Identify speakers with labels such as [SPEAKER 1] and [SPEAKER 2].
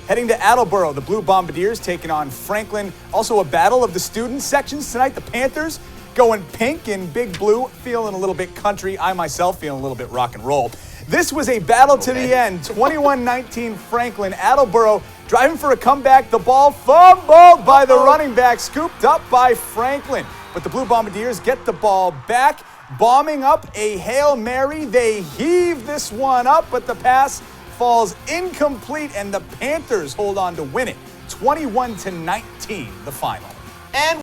[SPEAKER 1] Heading to Attleboro, the Blue Bombardiers taking on Franklin. Also a battle of the student sections tonight. The Panthers going pink and big blue, feeling a little bit country. I myself feeling a little bit rock and roll. This was a battle to the end. 21-19 Franklin. Attleboro driving for a comeback. The ball fumbled by the running back, scooped up by Franklin. But the Blue Bombardiers get the ball back, bombing up a Hail Mary. They heave this one up, but the pass falls incomplete, and the Panthers hold on to win it. 21-19, the final.
[SPEAKER 2] And